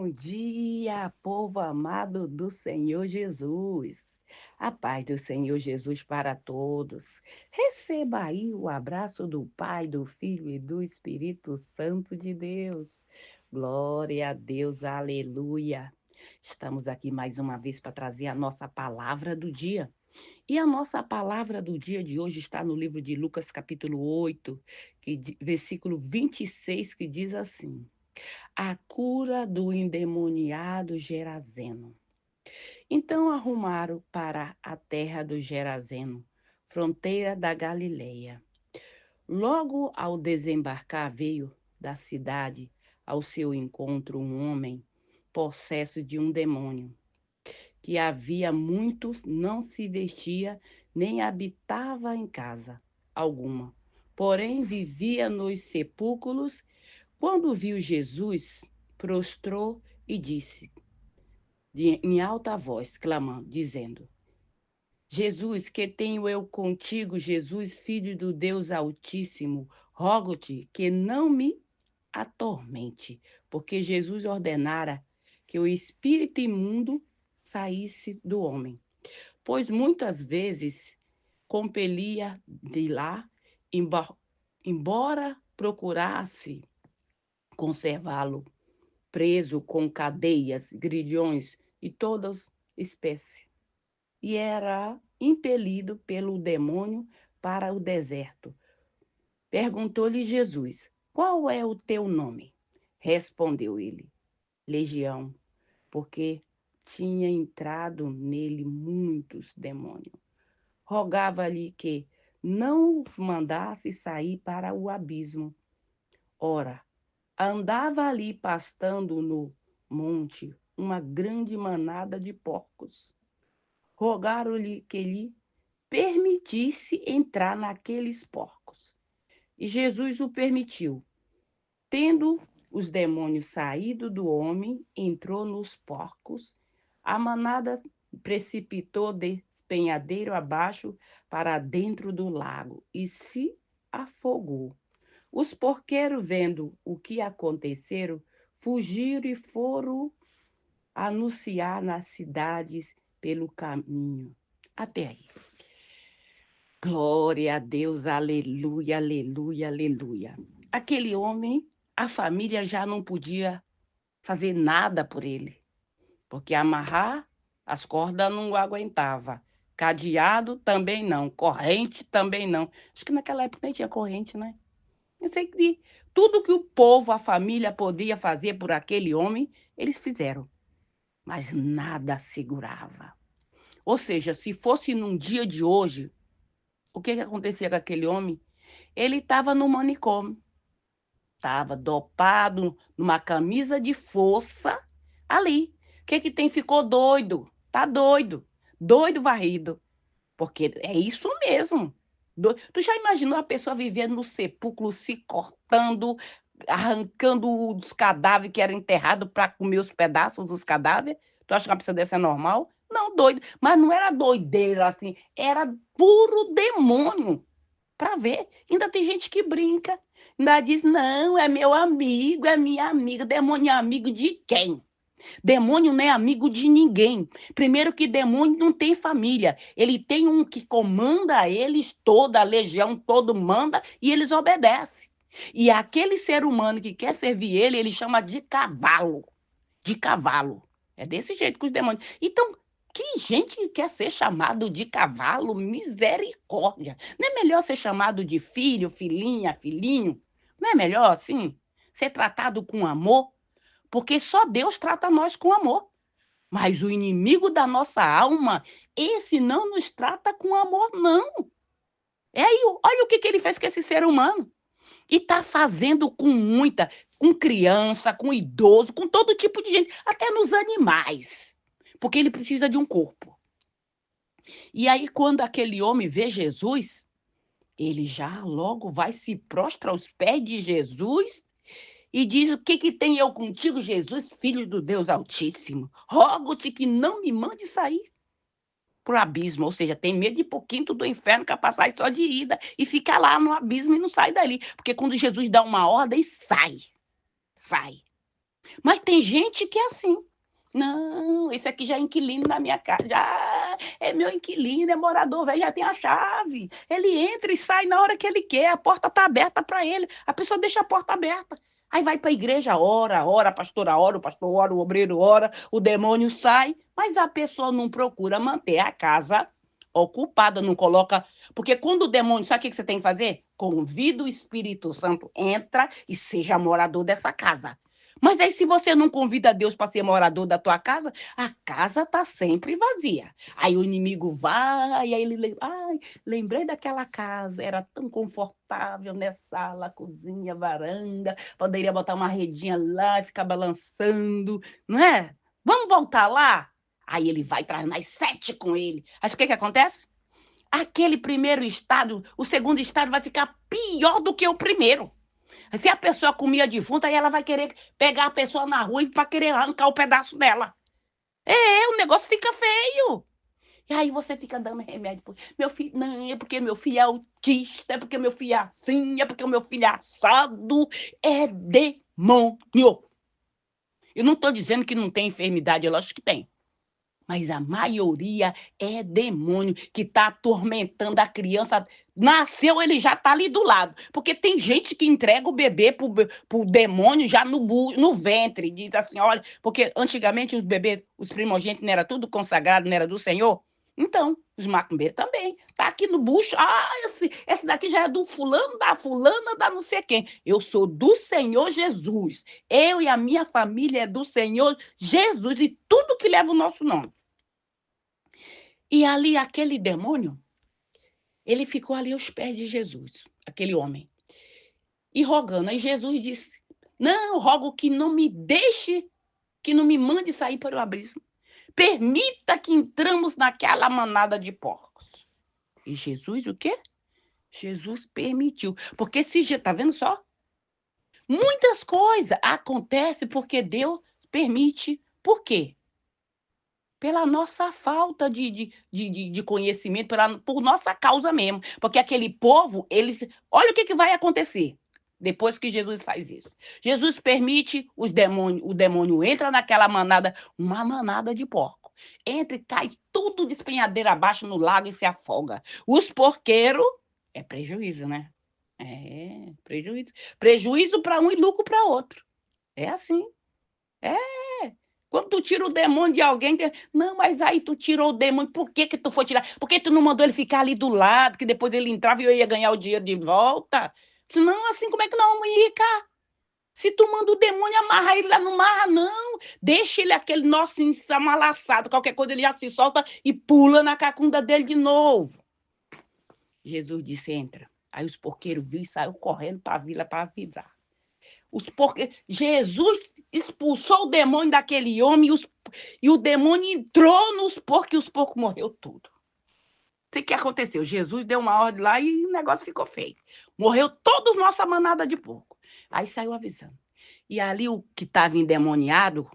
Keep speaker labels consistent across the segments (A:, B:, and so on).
A: Bom dia, povo amado do Senhor Jesus. A paz do Senhor Jesus para todos. Receba aí o abraço do Pai, do Filho e do Espírito Santo de Deus. Glória a Deus, aleluia. Estamos aqui mais uma vez para trazer a nossa palavra do dia. E a nossa palavra do dia de hoje está no livro de Lucas, capítulo 8, versículo 26, que diz assim: A cura do endemoniado Gerazeno. Então arrumaram para a terra do Gerazeno, fronteira da Galileia. Logo ao desembarcar, veio da cidade ao seu encontro um homem possesso de um demônio, que havia muitos não se vestia nem habitava em casa alguma, porém vivia nos sepulcros. Quando viu Jesus, prostrou e disse, em alta voz, clamando, dizendo: Jesus, que tenho eu contigo, Jesus, filho do Deus Altíssimo, rogo-te que não me atormente, porque Jesus ordenara que o espírito imundo saísse do homem, pois muitas vezes compelia de lá, embora procurasse conservá-lo preso com cadeias, grilhões e todas espécies, e era impelido pelo demônio para o deserto. Perguntou-lhe Jesus: Qual é o teu nome? Respondeu ele: Legião, porque tinha entrado nele muitos demônios. Rogava-lhe que não o mandasse sair para o abismo. Ora, andava ali pastando no monte uma grande manada de porcos. Rogaram-lhe que lhe permitisse entrar naqueles porcos. E Jesus o permitiu. Tendo os demônios saído do homem, entrou nos porcos. A manada precipitou despenhadeiro abaixo para dentro do lago e se afogou. Os porqueiros, vendo o que aconteceram, fugiram e foram anunciar nas cidades pelo caminho. Até aí. Glória a Deus, aleluia, aleluia, aleluia. Aquele homem, a família já não podia fazer nada por ele, porque amarrar as cordas não aguentava. Cadeado também não, corrente também não. Acho que naquela época nem tinha corrente, né? Eu sei que tudo que o povo, a família podia fazer por aquele homem, eles fizeram, mas nada segurava. Ou seja, se fosse num dia de hoje, o que acontecia com aquele homem? Ele estava no manicômio, estava dopado, numa camisa de força, ali. O que tem? Ficou doido, tá doido, doido varrido, porque é isso mesmo. Tu já imaginou a pessoa vivendo no sepulcro, se cortando, arrancando os cadáveres que eram enterrados para comer os pedaços dos cadáveres? Tu acha que uma pessoa dessa é normal? Não, doido. Mas não era doideira assim, era puro demônio. Para ver, ainda tem gente que brinca, ainda diz: não, é meu amigo, é minha amiga. Demônio é amigo de quem? Demônio não é amigo de ninguém. Primeiro que demônio não tem família. Ele tem um que comanda eles, toda a legião, todo manda, e eles obedecem. E aquele ser humano que quer servir ele, ele chama de cavalo. De cavalo. É desse jeito que os demônios. Então, que gente que quer ser chamado de cavalo? Misericórdia. Não é melhor ser chamado de filho, filhinha, filhinho? Não é melhor assim? Ser tratado com amor? Porque só Deus trata nós com amor. Mas o inimigo da nossa alma, esse não nos trata com amor, não. É aí, olha o que ele fez com esse ser humano. E está fazendo com muita, com criança, com idoso, com todo tipo de gente, até nos animais. Porque ele precisa de um corpo. E aí, quando aquele homem vê Jesus, ele já logo vai se prostra aos pés de Jesus e diz: O que tem eu contigo, Jesus, filho do Deus Altíssimo? Rogo-te que não me mande sair pro abismo, ou seja, tem medo de ir pro quinto do inferno, capaz de sair só de ida e ficar lá no abismo e não sai dali. Porque quando Jesus dá uma ordem, sai. Mas tem gente que é assim. Não, esse aqui já é inquilino na minha casa. Já é meu inquilino, é morador, velho, já tem a chave. Ele entra e sai na hora que ele quer. A porta está aberta para ele. A pessoa deixa a porta aberta. Aí vai para a igreja, ora, a pastora ora, o pastor ora, o obreiro ora, o demônio sai. Mas a pessoa não procura manter a casa ocupada, não coloca. Porque quando o demônio, sabe o que você tem que fazer? Convida o Espírito Santo, entra e seja morador dessa casa. Mas aí, se você não convida Deus para ser morador da tua casa, a casa está sempre vazia. Aí o inimigo vai, aí ele ai, lembrei daquela casa, era tão confortável, né? Sala, cozinha, varanda, poderia botar uma redinha lá e ficar balançando, não é? Vamos voltar lá? Aí ele vai traz mais 7 com ele. Aí o que acontece? Aquele primeiro estado, o segundo estado vai ficar pior do que o primeiro. Se a pessoa comia defunta, aí ela vai querer pegar a pessoa na rua para querer arrancar o pedaço dela. O negócio fica feio. E aí você fica dando remédio. Meu filho, não, é porque meu filho é autista, é porque meu filho é assim, é porque o meu filho é assado. É demônio. Eu não estou dizendo que não tem enfermidade, lógico que tem. Mas a maioria é demônio que está atormentando a criança. Nasceu, ele já está ali do lado. Porque tem gente que entrega o bebê para o demônio já no ventre. Diz assim, olha, porque antigamente os bebês, os primogênitos não era tudo consagrado, não era do Senhor. Então, os macumbeiros também. Tá aqui no bucho. Ah, esse daqui já é do fulano, da fulana, da não sei quem. Eu sou do Senhor Jesus. Eu e a minha família é do Senhor Jesus e tudo que leva o nosso nome. E ali aquele demônio, ele ficou ali aos pés de Jesus, aquele homem, e rogando. Aí Jesus disse, não, rogo que não me deixe, que não me mande sair para o abismo. Permita que entramos naquela manada de porcos. E Jesus o quê? Jesus permitiu. Porque se já, tá vendo só? Muitas coisas acontecem porque Deus permite. Por quê? Pela nossa falta de conhecimento, por nossa causa mesmo. Porque aquele povo, eles. Olha o que vai acontecer depois que Jesus faz isso. Jesus permite o demônio entra naquela manada, uma manada de porco. Entra e cai tudo de espinhadeira abaixo no lago e se afoga. Os porqueiros, é prejuízo, né? É, prejuízo. Prejuízo para um e lucro para outro. É assim. É. Quando tu tira o demônio de alguém, não, mas aí tu tirou o demônio, por que tu foi tirar? Por que tu não mandou ele ficar ali do lado, que depois ele entrava e eu ia ganhar o dinheiro de volta? Não, assim como é que nós vamos ir, cara? Se tu manda o demônio amarrar ele lá, não amarra, não. Deixa ele aquele nosso amalaçado, qualquer coisa ele já se solta e pula na cacunda dele de novo. Jesus disse, entra. Aí os porqueiros viram e saíram correndo para a vila para avisar. Jesus expulsou o demônio daquele homem e o demônio entrou nos porcos e os porcos morreu tudo. O que aconteceu? Jesus deu uma ordem lá e o negócio ficou feio. Morreu toda nossa manada de porco. Aí saiu avisando. E ali o que estava endemoniado,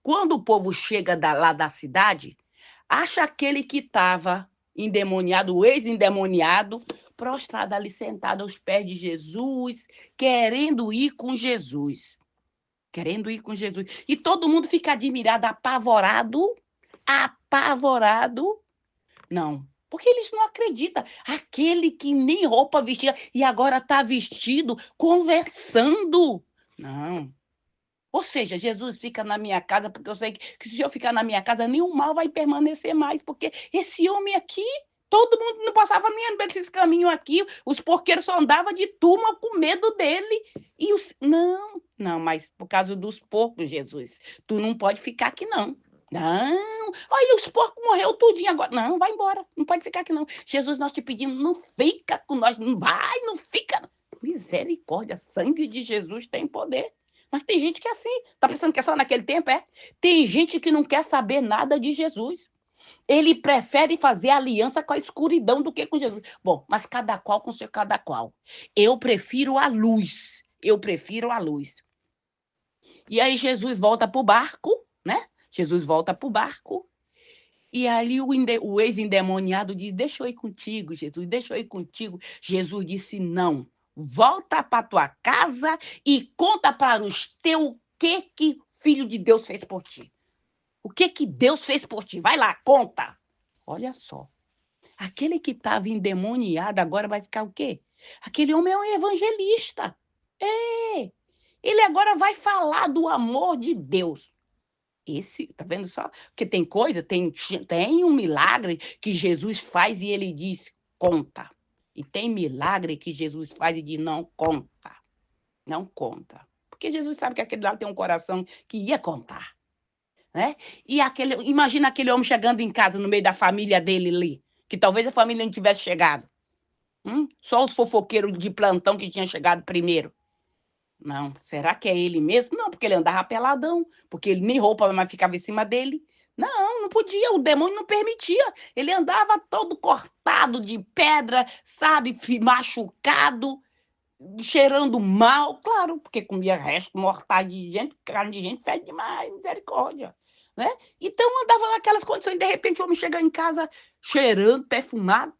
A: quando o povo chega lá da cidade, acha aquele que estava endemoniado, o ex-endemoniado, prostrado ali, sentado aos pés de Jesus, querendo ir com Jesus. Querendo ir com Jesus. E todo mundo fica admirado, apavorado. Apavorado. Não, porque eles não acreditam. Aquele que nem roupa vestia e agora está vestido, conversando. Não. Ou seja, Jesus fica na minha casa, porque eu sei que se eu ficar na minha casa, nenhum mal vai permanecer mais, porque esse homem aqui, todo mundo não passava nem nesses caminhos aqui, os porqueiros só andavam de turma com medo dele. E não, mas por causa dos porcos, Jesus, tu não pode ficar aqui, não. Não, olha, os porcos morreu tudinho agora. Não, vai embora, não pode ficar aqui, não. Jesus, nós te pedimos, não fica com nós, não vai, não fica. Misericórdia, sangue de Jesus tem poder. Mas tem gente que é assim. Tá pensando que é só naquele tempo, é? Tem gente que não quer saber nada de Jesus. Ele prefere fazer aliança com a escuridão do que com Jesus. Bom, mas cada qual com seu cada qual. Eu prefiro a luz. Eu prefiro a luz. E aí Jesus volta para o barco, né? Jesus volta para o barco. E ali o ex-endemoniado diz, deixa eu ir contigo, Jesus, deixa eu ir contigo. Jesus disse, não. Volta para tua casa e conta para os teus que o Filho de Deus fez por ti? O que Deus fez por ti? Vai lá, conta. Olha só. Aquele que estava endemoniado agora vai ficar o quê? Aquele homem é um evangelista. É. Ele agora vai falar do amor de Deus. Esse, tá vendo só? Porque tem coisa, tem um milagre que Jesus faz e ele diz, conta. E tem milagre que Jesus faz e diz, não conta. Não conta. Porque Jesus sabe que aquele lá tem um coração que ia contar. Né? E imagina aquele homem chegando em casa no meio da família dele ali, que talvez a família não tivesse chegado. Só os fofoqueiros de plantão que tinham chegado primeiro. Não, será que é ele mesmo? Não, porque ele andava peladão, porque ele nem roupa mais ficava em cima dele. Não, não podia, o demônio não permitia. Ele andava todo cortado de pedra, sabe, machucado, cheirando mal, claro, porque comia resto mortal de gente, carne de gente fede demais, misericórdia. Né? Então andava naquelas condições, de repente o homem chega em casa cheirando, perfumado,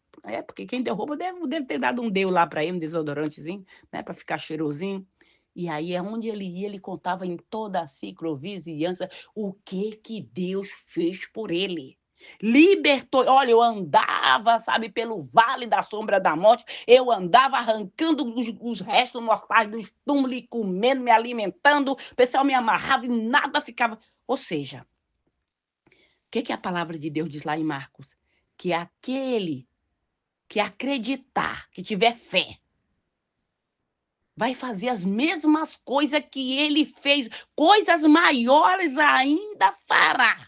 A: porque quem deu roupa deve ter dado um deu lá para ele, um desodorantezinho, né, para ficar cheirosinho. E aí é onde ele ia, ele contava em toda a ciclovizinhança o que Deus fez por ele. Libertou, olha, eu andava, sabe, pelo vale da sombra da morte, eu andava arrancando os restos mortais dos túmulos, comendo, me alimentando, o pessoal me amarrava e nada ficava. Ou seja, o que a palavra de Deus diz lá em Marcos? Que aquele que acreditar, que tiver fé, vai fazer as mesmas coisas que ele fez, coisas maiores ainda fará.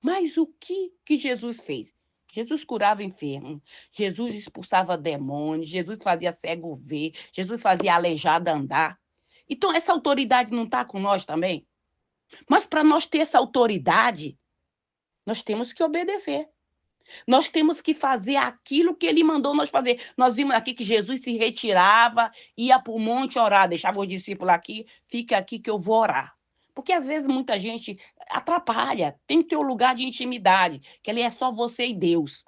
A: Mas o que Jesus fez? Jesus curava enfermo, Jesus expulsava demônios, Jesus fazia cego ver, Jesus fazia aleijado andar. Então, essa autoridade não está com nós também? Mas para nós ter essa autoridade, nós temos que obedecer. Nós temos que fazer aquilo que ele mandou nós fazer. Nós vimos aqui que Jesus se retirava, ia para o monte orar, deixava os discípulos aqui, fica aqui que eu vou orar. Porque às vezes muita gente atrapalha, tem que ter um lugar de intimidade, que ali é só você e Deus.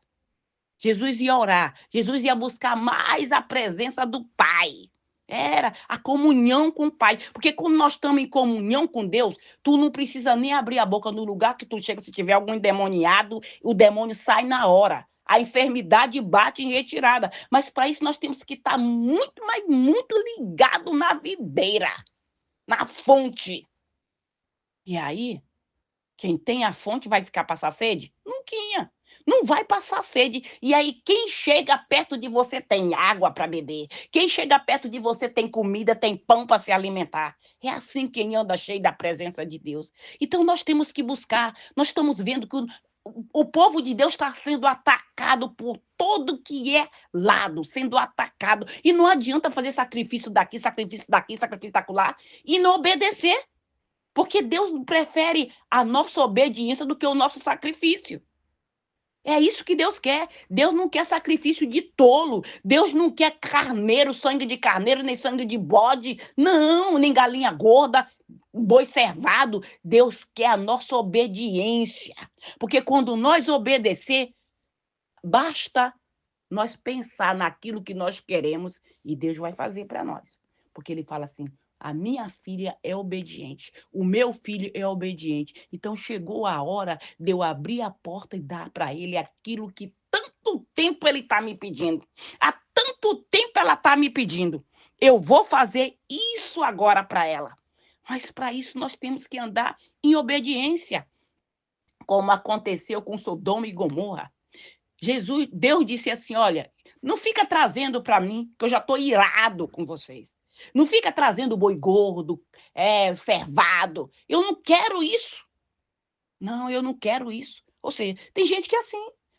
A: Jesus ia orar, Jesus ia buscar mais a presença do Pai. Era a comunhão com o Pai. Porque quando nós estamos em comunhão com Deus, tu não precisa nem abrir a boca no lugar que tu chega, se tiver algum endemoniado, o demônio sai na hora. A enfermidade bate em retirada. Mas para isso nós temos que estar muito, mas muito ligado na videira, na fonte. E aí, quem tem a fonte vai ficar passar sede? Nunca. Não vai passar sede. E aí, quem chega perto de você tem água para beber. Quem chega perto de você tem comida, tem pão para se alimentar. É assim quem anda cheio da presença de Deus. Então, nós temos que buscar. Nós estamos vendo que o povo de Deus está sendo atacado por todo que é lado, sendo atacado. E não adianta fazer sacrifício daqui, sacrifício daquela, e não obedecer. Porque Deus prefere a nossa obediência do que o nosso sacrifício. É isso que Deus quer. Deus não quer sacrifício de tolo. Deus não quer carneiro, sangue de carneiro, nem sangue de bode. Não, nem galinha gorda, boi cervado. Deus quer a nossa obediência. Porque quando nós obedecer, basta nós pensar naquilo que nós queremos e Deus vai fazer para nós. Porque ele fala assim, a minha filha é obediente, o meu filho é obediente. Então chegou a hora de eu abrir a porta e dar para ele aquilo que tanto tempo ele está me pedindo. Há tanto tempo ela está me pedindo. Eu vou fazer isso agora para ela. Mas para isso nós temos que andar em obediência, como aconteceu com Sodoma e Gomorra. Deus disse assim, olha, não fica trazendo para mim, que eu já estou irado com vocês. Não fica trazendo boi gordo, cervado. Eu não quero isso. Não, eu não quero isso. Ou seja, tem gente que é assim,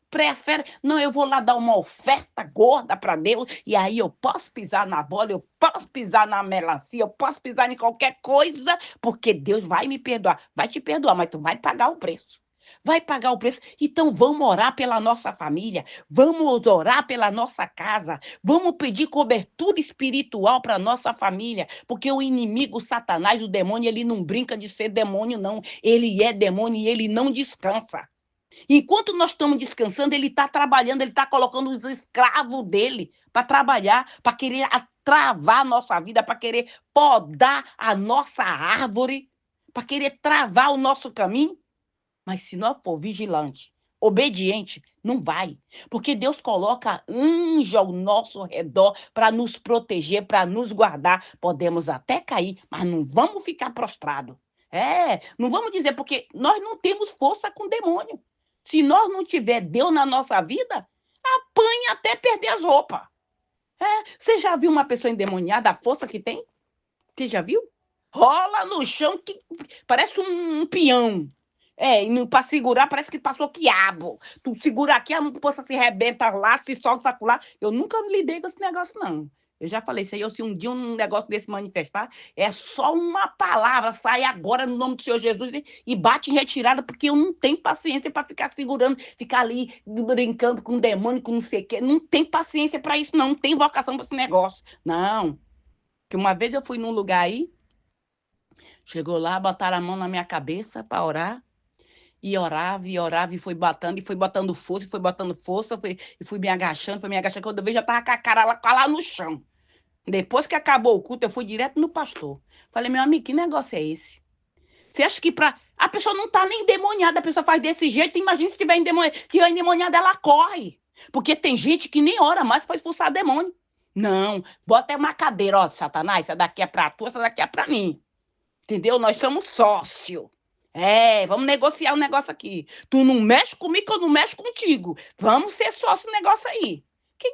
A: prefere, não, eu vou lá dar uma oferta gorda para Deus, e aí eu posso pisar na bola, eu posso pisar na melancia, eu posso pisar em qualquer coisa, porque Deus vai me perdoar. Vai te perdoar, mas tu vai pagar o preço. Vai pagar o preço. Então vamos orar pela nossa família, vamos orar pela nossa casa, vamos pedir cobertura espiritual para a nossa família, porque o inimigo, Satanás, o demônio, ele não brinca de ser demônio, não. Ele é demônio e ele não descansa. Enquanto nós estamos descansando, ele está trabalhando, ele está colocando os escravos dele para trabalhar, para querer travar a nossa vida, para querer podar a nossa árvore, para querer travar o nosso caminho. Mas se nós for vigilante, obediente, não vai. Porque Deus coloca anjo ao nosso redor para nos proteger, para nos guardar. Podemos até cair, mas não vamos ficar prostrados. Não vamos dizer, porque nós não temos força com o demônio. Se nós não tiver Deus na nossa vida, apanha até perder as roupas. Você já viu uma pessoa endemoniada, a força que tem? Você já viu? Rola no chão que parece um peão. E para segurar parece que passou quiabo. Tu segura aqui, a força se rebenta lá, se solta lá. Eu nunca lidei com esse negócio, não. Eu já falei, se um dia um negócio desse manifestar, é só uma palavra, sai agora no nome do Senhor Jesus e bate em retirada, porque eu não tenho paciência para ficar segurando, ficar ali brincando com o demônio, com não sei o quê. Não tem paciência para isso, não tem vocação para esse negócio. Não. Que uma vez eu fui num lugar aí, chegou lá, botaram a mão na minha cabeça para orar, e orava, e foi botando força, e fui me agachando, quando eu vejo, já tava com a cara lá no chão. Depois que acabou o culto, eu fui direto no pastor. Falei, meu amigo, que negócio é esse? Você acha que a pessoa não tá nem endemoniada, a pessoa faz desse jeito, imagina se tiver endemoniada, ela corre. Porque tem gente que nem ora mais para expulsar demônio. Não, bota uma cadeira, ó, Satanás, essa daqui é pra tu, essa daqui é pra mim. Entendeu? Nós somos sócio. Vamos negociar um negócio aqui. Tu não mexe comigo, que eu não mexo contigo. Vamos ser sócio no negócio aí. Que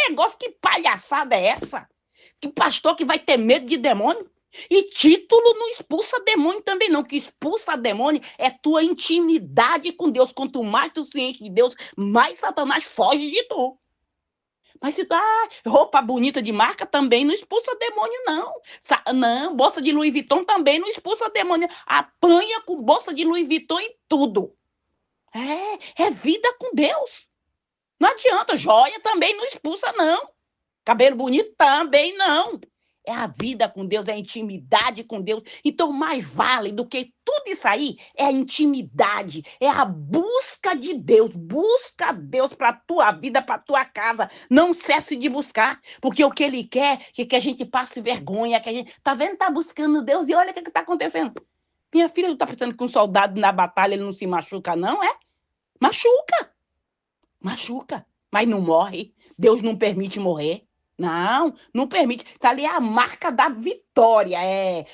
A: negócio, que palhaçada é essa? Que pastor que vai ter medo de demônio? E título não expulsa demônio também não. O que expulsa demônio é tua intimidade com Deus. Quanto mais tu ciente de Deus, mais Satanás foge de tu. Mas se dá roupa bonita de marca também não expulsa demônio, não. Não, bolsa de Louis Vuitton também não expulsa demônio. Apanha com bolsa de Louis Vuitton e tudo. É vida com Deus. Não adianta, joia também não expulsa, não. Cabelo bonito também não. É a vida com Deus, é a intimidade com Deus. Então, mais vale do que tudo isso aí é a intimidade, é a busca de Deus. Busca Deus para a tua vida, para a tua casa. Não cesse de buscar, porque o que Ele quer é que a gente passe vergonha, que a gente, tá vendo, tá buscando Deus e olha o que está acontecendo. Minha filha não está pensando que um soldado na batalha ele não se machuca, não, é? Machuca, mas não morre. Deus não permite morrer. Não permite. Isso ali é a marca da vitória,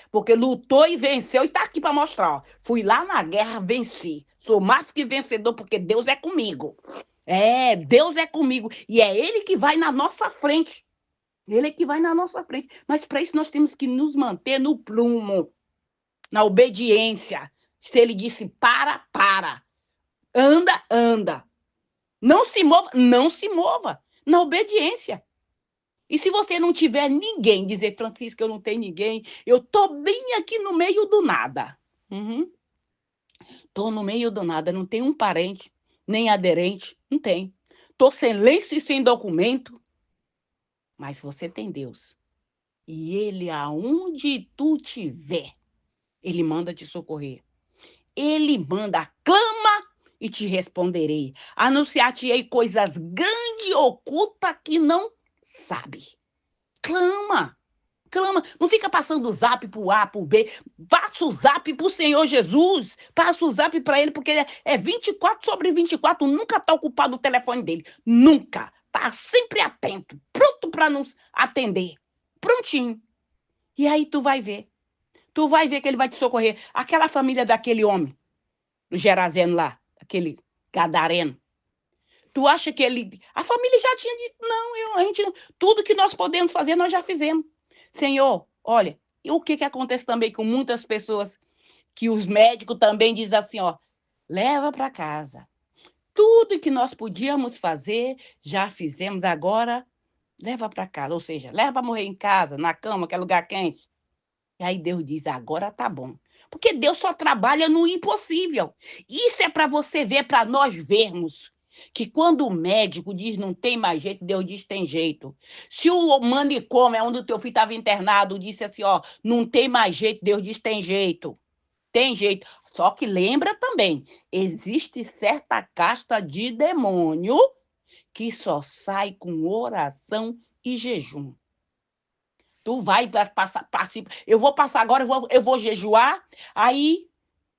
A: porque lutou e venceu e tá aqui para mostrar. Ó. Fui lá na guerra, venci. Sou mais que vencedor porque Deus é comigo. Deus é comigo e é Ele que vai na nossa frente. Ele é que vai na nossa frente. Mas para isso nós temos que nos manter no prumo, na obediência. Se Ele disse para. Anda, anda. Não se mova, não se mova. Na obediência. E se você não tiver ninguém, dizer, Francisca, eu não tenho ninguém, eu tô bem aqui no meio do nada. Tô no meio do nada, não tem um parente, nem aderente, não tem. Tô sem lenço e sem documento, mas você tem Deus. E Ele, aonde tu tiver, Ele manda te socorrer. Ele manda, clama e te responderei. Anunciar-te-ei coisas grandes e ocultas que não sabe. Clama. Não fica passando o zap pro A, pro B. Passa o zap pro Senhor Jesus. Passa o zap para ele, porque é 24/24. Nunca tá ocupado o telefone dele. Nunca. Tá sempre atento. Pronto para nos atender. Prontinho. E aí tu vai ver. Tu vai ver que ele vai te socorrer. Aquela família daquele homem, do Gerazeno lá, aquele gadareno. Tu acha que ele... A família já tinha dito, tudo que nós podemos fazer, nós já fizemos. Senhor, olha, e o que acontece também com muitas pessoas, que os médicos também dizem assim, ó, leva para casa. Tudo que nós podíamos fazer, já fizemos, agora leva para casa. Ou seja, leva para morrer em casa, na cama, que é lugar quente. E aí Deus diz, agora tá bom. Porque Deus só trabalha no impossível. Isso é para você ver, para nós vermos. Que quando o médico diz não tem mais jeito, Deus diz tem jeito. Se o manicômio, onde o teu filho estava internado, disse assim, ó, não tem mais jeito, Deus diz tem jeito. Tem jeito. Só que lembra também, existe certa casta de demônio que só sai com oração e jejum. Tu vai passar, eu vou passar agora, eu vou jejuar, aí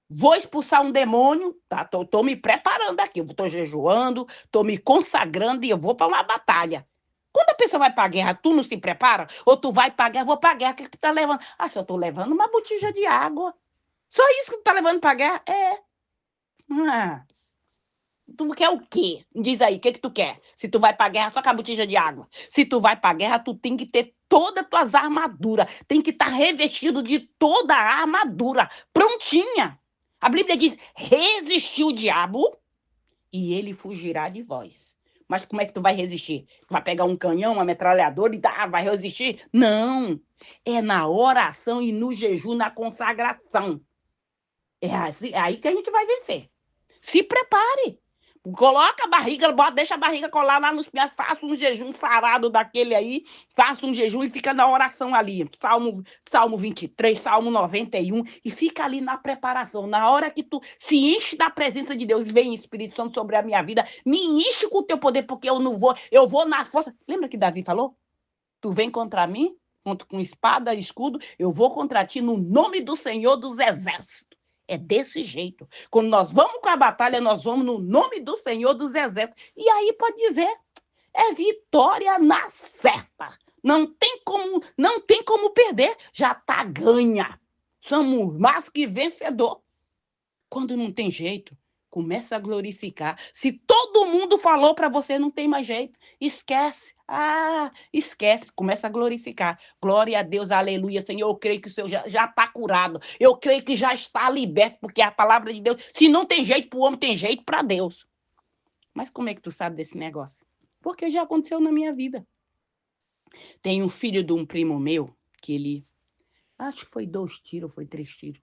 A: vou expulsar um demônio, tá? Tô me preparando aqui, eu tô jejuando, tô me consagrando e eu vou para uma batalha. Quando a pessoa vai para a guerra, tu não se prepara? Ou tu vai para a guerra, vou para a guerra, o que tu tá levando? Ah, só tô levando uma botija de água. Só isso que tu tá levando para a guerra? Ah, tu quer o quê? Diz aí, o que tu quer? Se tu vai pra guerra só com a botija de água. Se tu vai pra guerra, tu tem que ter todas as tuas armaduras. Tem que estar revestido de toda a armadura. Prontinha. A Bíblia diz, resistiu o diabo e ele fugirá de vós. Mas como é que tu vai resistir? Tu vai pegar um canhão, uma metralhadora e vai resistir? Não. É na oração e no jejum, na consagração. É aí que a gente vai vencer. Se prepare. Coloca a barriga, deixa a barriga colar lá nos pés, faça um jejum sarado daquele aí, faça um jejum e fica na oração ali. Salmo 23, Salmo 91, e fica ali na preparação. Na hora que tu se enche da presença de Deus, vem Espírito Santo sobre a minha vida, me enche com o teu poder, porque eu vou na força. Lembra que Davi falou? Tu vem contra mim, com espada, escudo, eu vou contra ti no nome do Senhor dos Exércitos. É desse jeito. Quando nós vamos com a batalha, nós vamos no nome do Senhor dos Exércitos. E aí pode dizer, é vitória na certa. Não tem como perder, já tá ganha. Somos mais que vencedor. Quando não tem jeito, começa a glorificar. Se todo mundo falou para você, não tem mais jeito, esquece. Esquece, começa a glorificar. Glória a Deus, aleluia, Senhor. Eu creio que o Senhor já está curado. Eu creio que já está liberto, porque a palavra de Deus, se não tem jeito para o homem, tem jeito para Deus. Mas como é que tu sabe desse negócio? Porque já aconteceu na minha vida. Tem um filho de um primo meu, que ele, acho que foi 2 tiros, foi 3 tiros,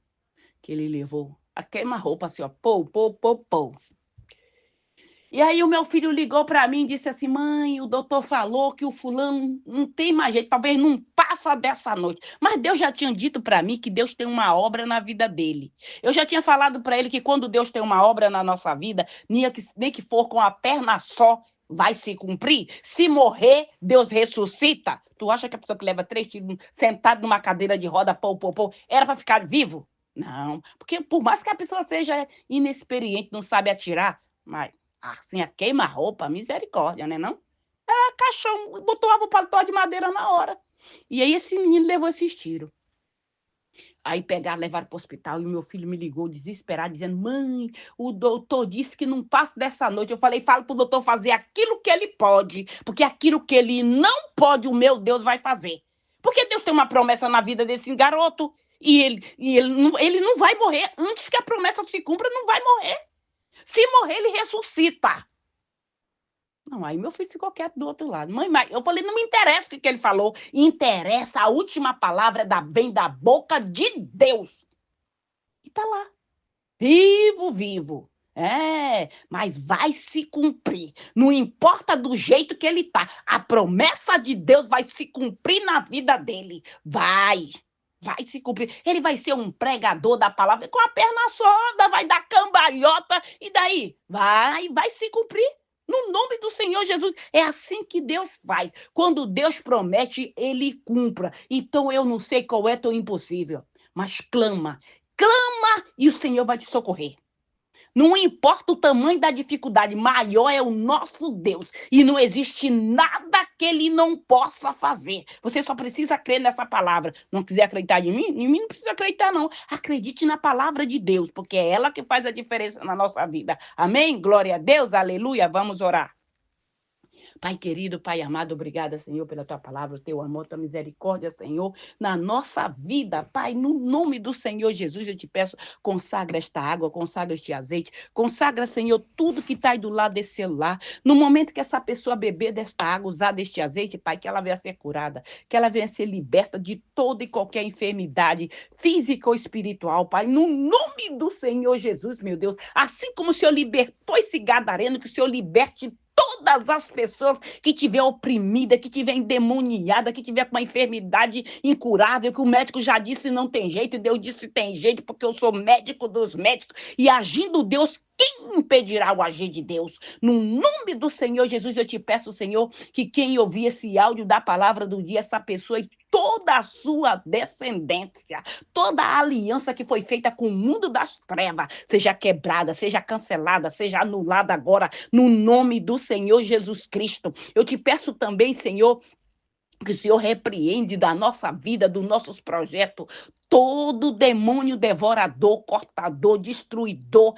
A: que ele levou a queima-roupa assim, ó, pô. E aí o meu filho ligou para mim e disse assim, mãe, o doutor falou que o fulano não tem mais jeito, talvez não passa dessa noite. Mas Deus já tinha dito para mim que Deus tem uma obra na vida dele. Eu já tinha falado para ele que quando Deus tem uma obra na nossa vida, nem que for com a perna só, vai se cumprir. Se morrer, Deus ressuscita. Tu acha que a pessoa que leva 3 tiros sentado numa cadeira de roda, era para ficar vivo? Não, porque por mais que a pessoa seja inexperiente, não sabe atirar, mas assim, a queima-roupa, misericórdia, né, não? Caixão, botou o paletó de madeira na hora. E aí esse menino levou esses tiros. Aí pegaram, levaram para o hospital e o meu filho me ligou desesperado, dizendo, mãe, o doutor disse que não passa dessa noite. Eu falei, fala para o doutor fazer aquilo que ele pode, porque aquilo que ele não pode, o meu Deus vai fazer. Porque Deus tem uma promessa na vida desse garoto e ele não vai morrer. Antes que a promessa se cumpra, não vai morrer. Se morrer, ele ressuscita. Não, aí meu filho ficou quieto do outro lado. Mãe, eu falei, não me interessa o que ele falou. Interessa, a última palavra vem da boca de Deus. E tá lá. Vivo. Mas vai se cumprir. Não importa do jeito que ele tá. A promessa de Deus vai se cumprir na vida dele. Vai se cumprir. Ele vai ser um pregador da palavra com a perna solta, vai dar cambalhota. E daí? Vai se cumprir. No nome do Senhor Jesus. É assim que Deus faz. Quando Deus promete, ele cumpra. Então eu não sei qual é tão impossível. Mas clama e o Senhor vai te socorrer. Não importa o tamanho da dificuldade, maior é o nosso Deus. E não existe nada que ele não possa fazer. Você só precisa crer nessa palavra. Não quiser acreditar em mim não precisa acreditar, não. Acredite na palavra de Deus, porque é ela que faz a diferença na nossa vida. Amém? Glória a Deus, aleluia. Vamos orar. Pai querido, Pai amado, obrigada, Senhor, pela tua palavra, o teu amor, tua misericórdia, Senhor, na nossa vida, Pai, no nome do Senhor Jesus, eu te peço, consagra esta água, consagra este azeite, consagra, Senhor, tudo que está aí do lado desse celular. No momento que essa pessoa beber desta água, usar deste azeite, Pai, que ela venha ser curada, que ela venha ser liberta de toda e qualquer enfermidade física ou espiritual, Pai, no nome do Senhor Jesus, meu Deus, assim como o Senhor libertou esse gadareno, que o Senhor liberte todas as pessoas que tiver oprimida, que tiver endemoniada, que tiver com uma enfermidade incurável, que o médico já disse não tem jeito, e Deus disse tem jeito, porque eu sou médico dos médicos, e agindo Deus, quem impedirá o agir de Deus? No nome do Senhor Jesus, eu te peço, Senhor, que quem ouvir esse áudio da palavra do dia, essa pessoa e toda a sua descendência, toda a aliança que foi feita com o mundo das trevas, seja quebrada, seja cancelada, seja anulada agora, no nome do Senhor Jesus Cristo. Eu te peço também, Senhor, que o Senhor repreende da nossa vida, dos nossos projetos, todo demônio devorador, cortador, destruidor,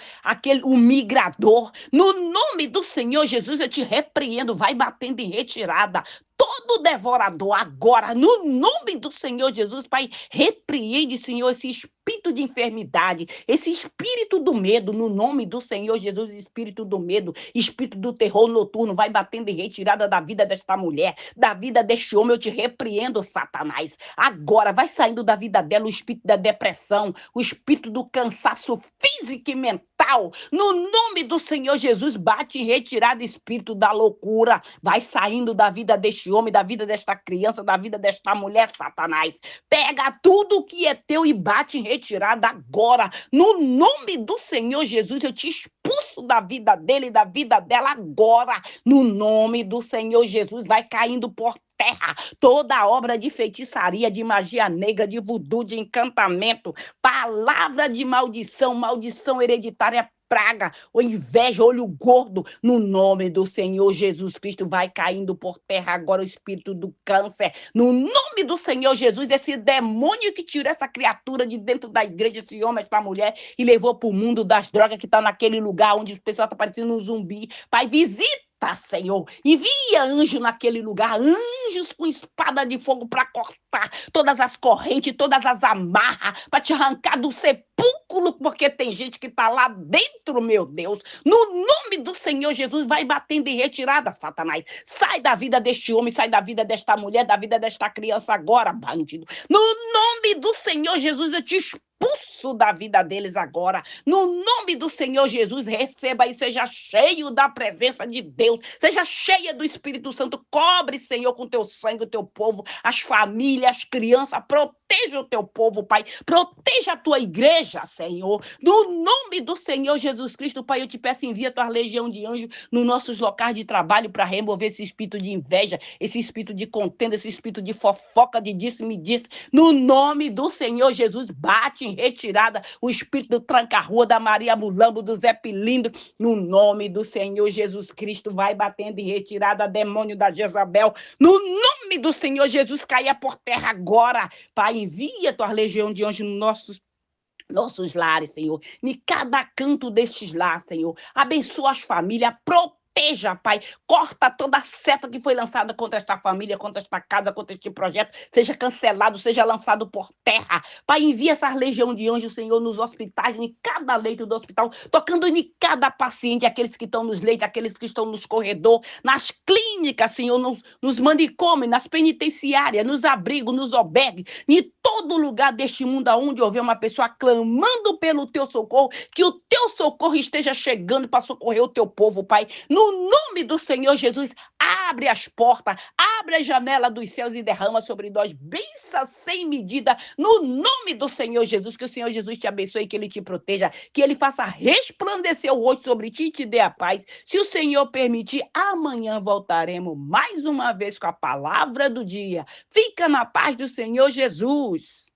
A: o migrador. No nome do Senhor Jesus, eu te repreendo, vai batendo em retirada. Todo devorador agora, no nome do Senhor Jesus, Pai, repreende, Senhor, esse espírito de enfermidade, esse espírito do medo, no nome do Senhor Jesus, espírito do medo, espírito do terror noturno, vai batendo em retirada da vida desta mulher, da vida deste homem, eu te repreendo, Satanás. Agora, vai saindo da vida dela o espírito da depressão, o espírito do cansaço físico e mental, no nome do Senhor Jesus, bate em retirada o espírito da loucura, vai saindo da vida deste homem, da vida desta criança, da vida desta mulher, Satanás. Pega tudo que é teu e bate em retirada agora. No nome do Senhor Jesus, eu te expulso da vida dele e da vida dela agora. No nome do Senhor Jesus, vai caindo por terra toda obra de feitiçaria, de magia negra, de voodoo, de encantamento, palavra de maldição, maldição hereditária, praga, ou inveja, olho gordo, no nome do Senhor Jesus Cristo, vai caindo por terra agora o espírito do câncer, no nome do Senhor Jesus, esse demônio que tirou essa criatura de dentro da igreja, esse homem, essa mulher, e levou para o mundo das drogas, que está naquele lugar onde o pessoal está parecendo um zumbi. Pai, visita, Senhor, envia anjo naquele lugar, anjos com espada de fogo para cortar todas as correntes, todas as amarras, para te arrancar do sepulcro, porque tem gente que está lá dentro, meu Deus. No nome do Senhor Jesus, vai batendo em retirada, Satanás. Sai da vida deste homem, sai da vida desta mulher, da vida desta criança agora, bandido. No nome do Senhor Jesus, eu te expulso da vida deles agora. No nome do Senhor Jesus, receba e seja cheio da presença de Deus. Seja cheia do Espírito Santo. Cobre, Senhor, com teu sangue o teu povo, as famílias, as crianças. Proteja o teu povo, Pai. Proteja a tua igreja, Senhor. No nome do Senhor Jesus Cristo, Pai, eu te peço, envia a tua legião de anjos nos nossos locais de trabalho para remover esse espírito de inveja, esse espírito de contenda, esse espírito de fofoca, de disse-me disse. No nome do Senhor Jesus, bate em retirada o espírito do tranca-rua, da Maria Mulambo, do Zé Pilindro. No nome do Senhor Jesus Cristo, vai batendo em retirada, demônio da Jezabel. No nome do Senhor Jesus, caia por terra agora. Pai, envia a tua legião de anjos nos nossos lares, Senhor, em cada canto destes lares, Senhor. Abençoa as famílias, proteja, Pai. Corta toda a seta que foi lançada contra esta família, contra esta casa, contra este projeto. Seja cancelado, seja lançado por terra. Pai, envia essa legião de anjos, Senhor, nos hospitais, em cada leito do hospital, tocando em cada paciente, aqueles que estão nos leitos, aqueles que estão nos corredores, nas clínicas, Senhor, nos manicômios, nas penitenciárias, nos abrigos, nos albergues, em todo lugar deste mundo onde houver uma pessoa clamando pelo teu socorro, que o teu socorro esteja chegando para socorrer o teu povo, Pai. No nome do Senhor Jesus, abre as portas, abre a janela dos céus e derrama sobre nós bênção sem medida, no nome do Senhor Jesus. Que o Senhor Jesus te abençoe, que Ele te proteja, que Ele faça resplandecer o rosto sobre ti e te dê a paz. Se o Senhor permitir, amanhã voltaremos mais uma vez com a palavra do dia. Fica na paz do Senhor Jesus.